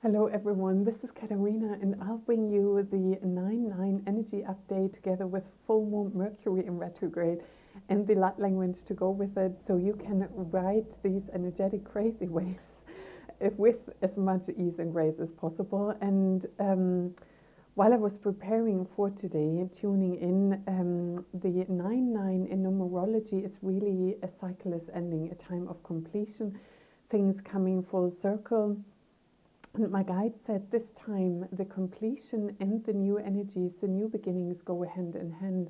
Hello everyone, this is Katarina and I'll bring you the 9/9 energy update together with full moon Mercury in retrograde and the light language to go with it, so you can ride these energetic crazy waves with as much ease and grace as possible. And while I was preparing for today, tuning in, the 9/9 in numerology is really a cycle is ending, a time of completion, things coming full circle. And my guide said this time the completion and the new energies, the new beginnings go hand in hand.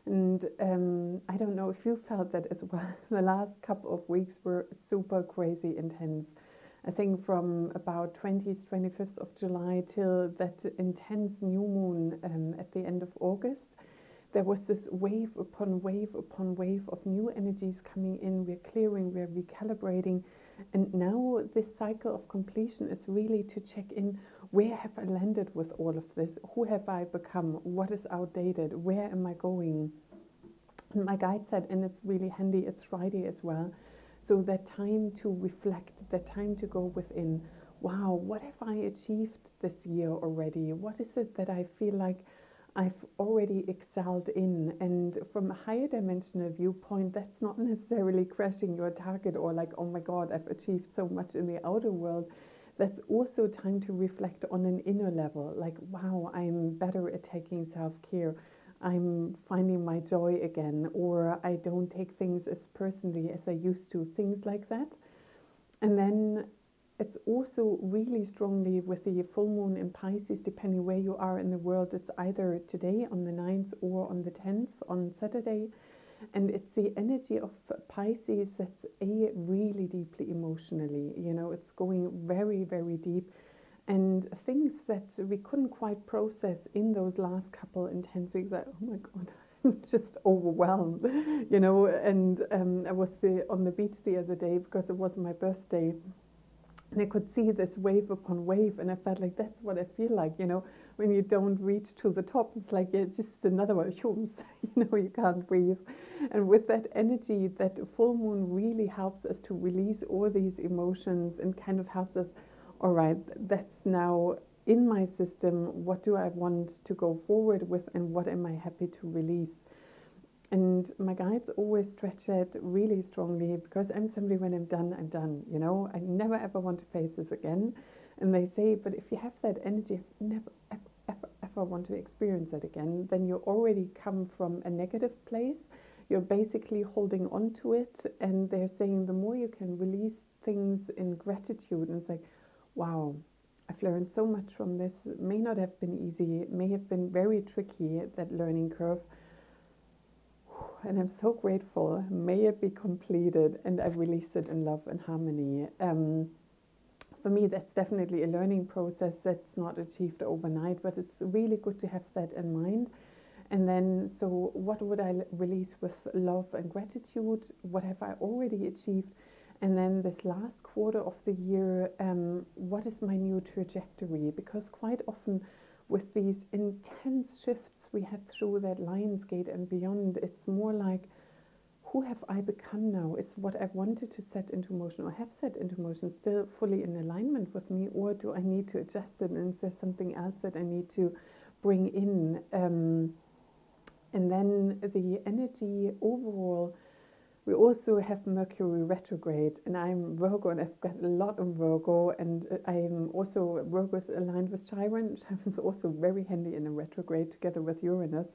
And I don't know if you felt that as well. The last couple of weeks were super crazy intense. I think from about 20th, 25th of July till that intense new moon at the end of August, there was this wave upon wave upon wave of new energies coming in. We're clearing, we're recalibrating. And now this cycle of completion is really to check in, where have I landed with all of this? Who have I become? What is outdated? Where am I going? And my guide said, and it's really handy, it's Friday as well. So that time to reflect, that time to go within. Wow, what have I achieved this year already? What is it that I feel like I've already excelled in? And from a higher dimensional viewpoint, that's not necessarily crashing your target or like, oh my God, I've achieved so much in the outer world. That's also time to reflect on an inner level, like, wow, I'm better at taking self-care. I'm finding my joy again, or I don't take things as personally as I used to, things like that. And then it's also really strongly with the full moon in Pisces, depending where you are in the world. It's either today on the 9th or on the 10th on Saturday. And it's the energy of Pisces that's really deeply emotionally, it's going very, very deep. And things that we couldn't quite process in those last couple intense weeks, like, oh my God, I'm just overwhelmed, And I was on the beach the other day because it was my birthday. And I could see this wave upon wave, and I felt like that's what I feel like, when you don't reach to the top, it's like you're just another one, you can't breathe. And with that energy, that full moon really helps us to release all these emotions and kind of helps us, all right, that's now in my system. What do I want to go forward with, and what am I happy to release? And my guides always stretch it really strongly, because I'm somebody, when I'm done, I'm done. I never ever want to face this again. And they say, but if you have that energy, never ever want to experience that again, then you already come from a negative place. You're basically holding on to it. And they're saying the more you can release things in gratitude, and it's like, wow, I've learned so much from this. It may not have been easy. It may have been very tricky, that learning curve. And I'm so grateful. May it be completed, and I released it in love and harmony. For me, that's definitely a learning process that's not achieved overnight, but it's really good to have that in mind. And then, so what would I release with love and gratitude? What have I already achieved? And then this last quarter of the year, what is my new trajectory? Because quite often with these intense shifts we had through that Lion's Gate and beyond, it's more like, who have I become now? Is what I wanted to set into motion or have set into motion still fully in alignment with me, or do I need to adjust it, and is there something else that I need to bring in? And then the energy overall, we also have Mercury Retrograde, and I'm Virgo, and I've got a lot of Virgo, and I'm also, Virgo is aligned with Chiron. Chiron is also very handy in a retrograde together with Uranus.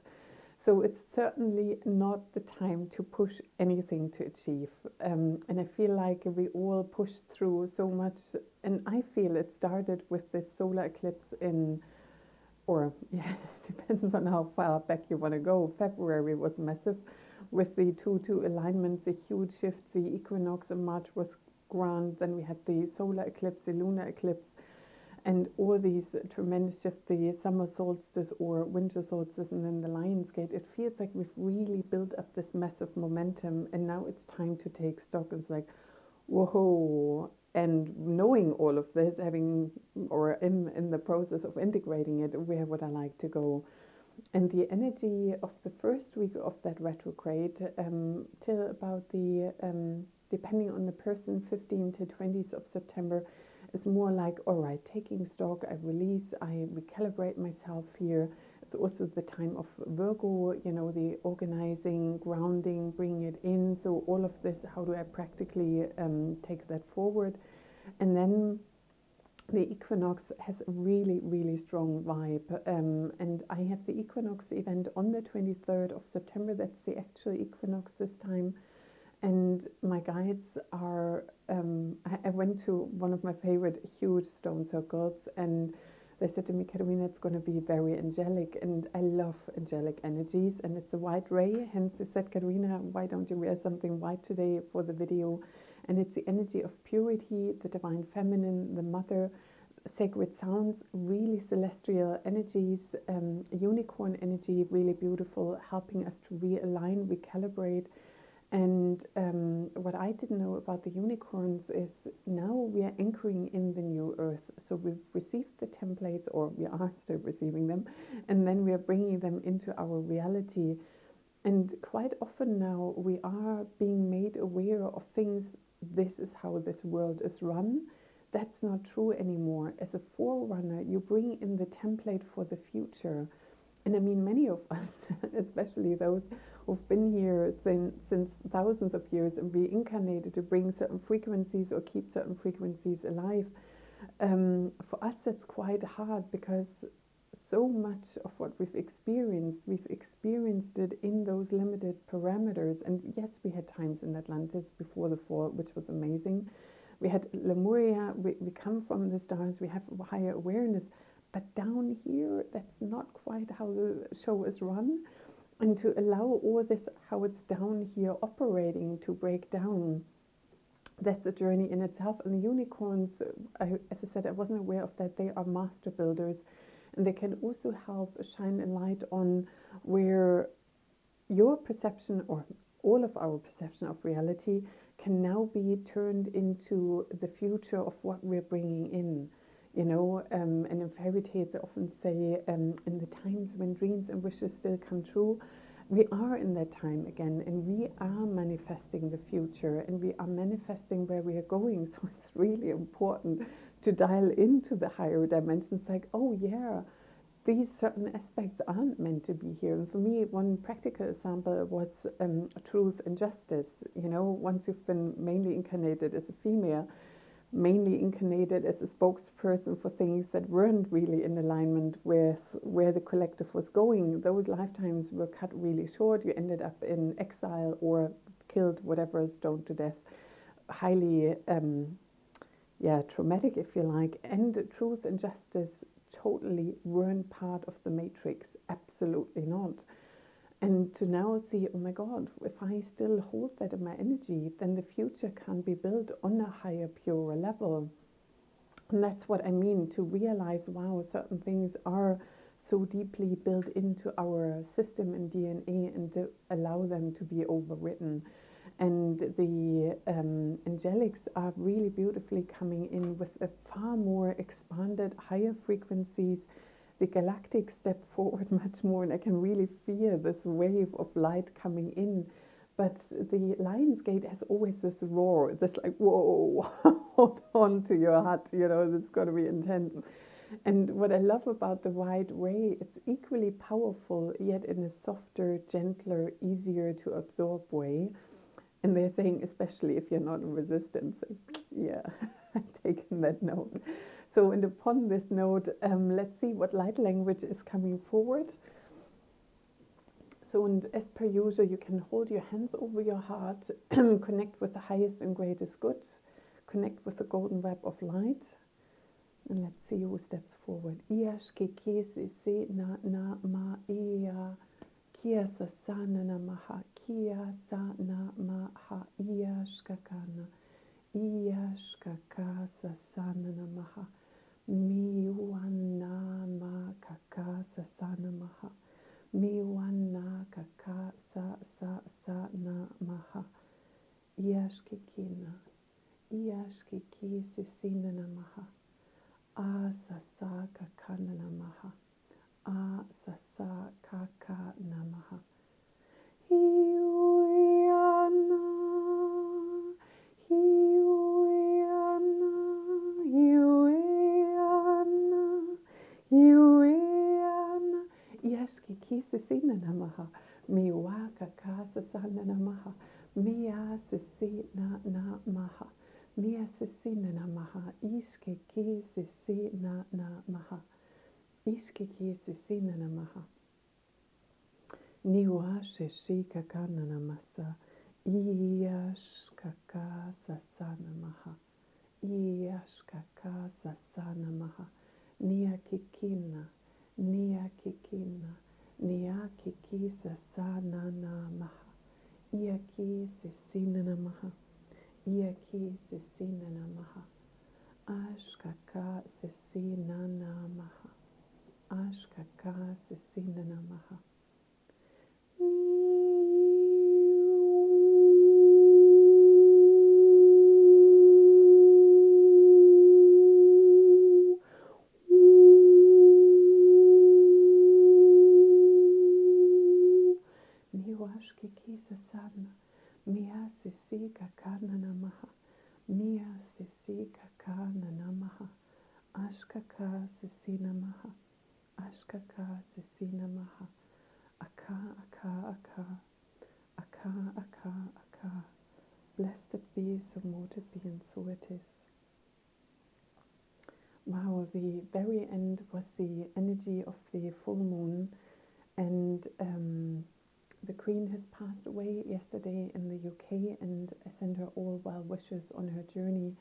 So it's certainly not the time to push anything to achieve. And I feel like we all pushed through so much, and I feel it started with this solar eclipse in, or yeah, it depends on how far back you want to go. February was massive. With the 2-2 alignment, the huge shift, the equinox in March was grand. Then we had the solar eclipse, the lunar eclipse, and all these tremendous shifts, the summer solstice or winter solstice, and then the Lion's Gate. It feels like we've really built up this massive momentum, and now it's time to take stock. It's like, whoa. And knowing all of this, having, or in the process of integrating it, where would I like to go? And the energy of the first week of that retrograde till about the, depending on the person, 15th to 20th of September, is more like, all right, taking stock, I release, I recalibrate myself here. It's also the time of Virgo, you know, the organizing, grounding, bringing it in. So all of this, how do I practically take that forward? And then the equinox has a really, really strong vibe. And I have the equinox event on the 23rd of September. That's the actual equinox this time. And my guides are, I went to one of my favorite huge stone circles, and they said to me, Katerina, it's going to be very angelic. And I love angelic energies, and it's a white ray. Hence, they said, Katerina, why don't you wear something white today for the video? And it's the energy of purity, the divine feminine, the mother, sacred sounds, really celestial energies, unicorn energy, really beautiful, helping us to realign, recalibrate. And what I didn't know about the unicorns is now we are anchoring in the new earth. So we've received the templates, or we are still receiving them, and then we are bringing them into our reality. And quite often now we are being made aware of things. This is how this world is run. That's not true anymore. As a forerunner, you bring in the template for the future. And I mean, many of us, especially those who've been here since thousands of years and reincarnated to bring certain frequencies or keep certain frequencies alive, for us that's quite hard, because so much of what we've experienced it in those limited parameters. And yes, we had times in Atlantis before the fall, which was amazing. We had Lemuria, we come from the stars, we have higher awareness. But down here, that's not quite how the show is run. And to allow all this, how it's down here operating, to break down, that's a journey in itself. And the unicorns, as I said, I wasn't aware of that. They are master builders. And they can also help shine a light on where your perception, or all of our perception of reality, can now be turned into the future of what we're bringing in. You know, and in fairy tales they often say, in the times when dreams and wishes still come true, we are in that time again, and we are manifesting the future, and we are manifesting where we are going. So it's really important to dial into the higher dimensions, like, oh yeah, these certain aspects aren't meant to be here. And for me, one practical example was truth and justice. You know, once you've been mainly incarnated as a female, mainly incarnated as a spokesperson for things that weren't really in alignment with where the collective was going, those lifetimes were cut really short. You ended up in exile or killed, whatever, stoned to death. Highly traumatic, if you like. And truth and justice totally weren't part of the matrix. Absolutely not. And to now see, oh my God, if I still hold that in my energy, then the future can be built on a higher, purer level. And that's what I mean, to realize, wow, certain things are so deeply built into our system and DNA, and to allow them to be overwritten. And the angelics are really beautifully coming in with a far more expanded, higher frequencies. The galactic step forward much more, and I can really feel this wave of light coming in. But the Lion's Gate has always this roar, this like, whoa, hold on to your heart, you know, it's going to be intense. And what I love about the white ray, it's equally powerful, yet in a softer, gentler, easier to absorb way. And they're saying, especially if you're not in resistance, like, yeah, I've taken that note. So, and upon this note, let's see what light language is coming forward. So, and as per usual, you can hold your hands over your heart, connect with the highest and greatest good, connect with the golden web of light, and let's see who steps forward. Kia sasana namaha, kia sana maha, iashkakana, iashkaka sasana namaha, miwana makaka sasana maha, miwana kaka sa na maha, iashkikina, iashkiki sisina namaha, asasa kakana namaha. Asasa kaka namaha. Hiuyana, hiuyana, hiuyana. Sisina Namaha, Miwaka Kasasana Namaha, Mia Sisina Namaha, Mia Sisina Namaha, Ishkiki Sisina Namaha, Ishkiki Sisina Namaha, Niwa Shishika Kana Namasa, Iyashkaka Sasana Maha, Iyashkaka Sasana Maha, Nia Kikina, Nia Kikina, Nia Kiki Sasana Namaha, Iyaki Sisina Namaha, Iyaki Sisina Namaha, Ashkaka Sisina Namaha, Ashkaka Sisina Namaha. Niwashkiki Sasana, Mia Sisi Kakana Namaha, Mia Sisi Kakana Namaha, Ashkaka Sisi Namaha, Ashkaka Sisi Namaha, Aka, Aka, Aka, Aka, Aka, Aka. Blessed it be, so mote it be, and so it is. Wow, the very end was the energy of the full moon, and the Queen has passed away yesterday in the UK, and I send her all well wishes on her journey.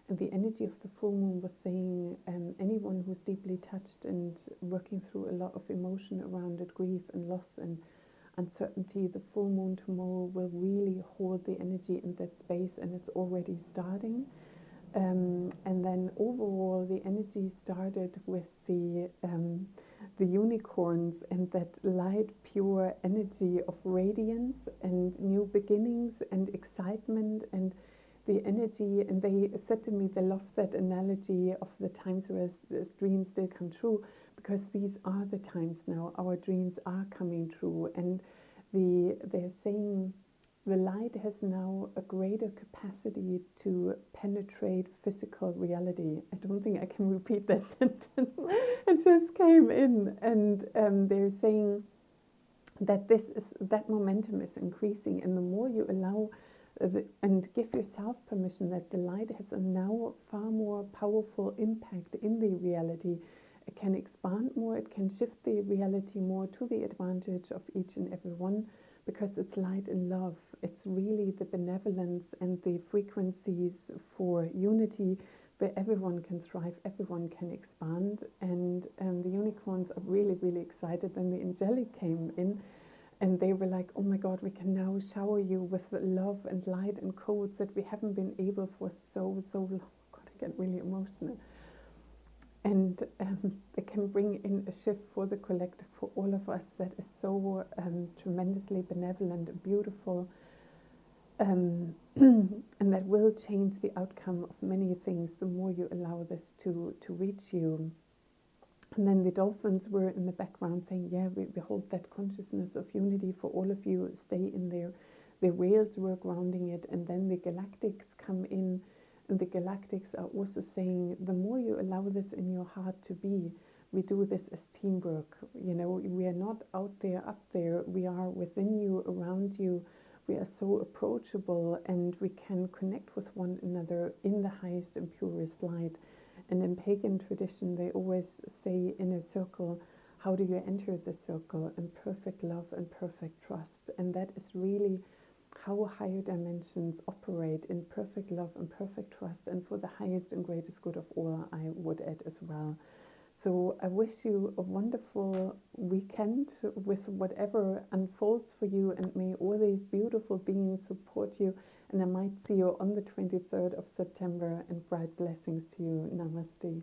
And the energy of the full moon was saying anyone who's deeply touched and working through a lot of emotion around it, grief and loss and uncertainty, the full moon tomorrow will really hold the energy in that space, and it's already starting. And then overall, the energy started with the unicorns and that light, pure energy of radiance and new beginnings and excitement and the energy. And they said to me they love that analogy of the times where dreams still come true, because these are the times now. Our dreams are coming true, and they're saying the light has now a greater capacity to penetrate physical reality. I don't think I can repeat that sentence. It just came in, and they're saying that that momentum is increasing, and the more you allow and give yourself permission that the light has a now far more powerful impact in the reality. It can expand more, it can shift the reality more to the advantage of each and every one, because it's light and love. It's really the benevolence and the frequencies for unity where everyone can thrive, everyone can expand. And the unicorns are really, really excited when the angelic came in. And they were like, oh my God, we can now shower you with love and light and codes that we haven't been able for so long. God, I get really emotional. And they can bring in a shift for the collective, for all of us, that is so tremendously benevolent and beautiful. And that will change the outcome of many things the more you allow this to reach you. And then the dolphins were in the background saying, yeah, we hold that consciousness of unity for all of you, stay in there. The whales were grounding it, and then the galactics come in, and the galactics are also saying, the more you allow this in your heart to be, we do this as teamwork. You know, we are not out there, up there, we are within you, around you. We are so approachable, and we can connect with one another in the highest and purest light. And in pagan tradition, they always say in a circle, how do you enter the circle? In perfect love and perfect trust. And that is really how higher dimensions operate, in perfect love and perfect trust, and for the highest and greatest good of all, I would add as well. So I wish you a wonderful weekend with whatever unfolds for you, and may all these beautiful beings support you. And I might see you on the 23rd of September, and bright blessings to you. Namaste.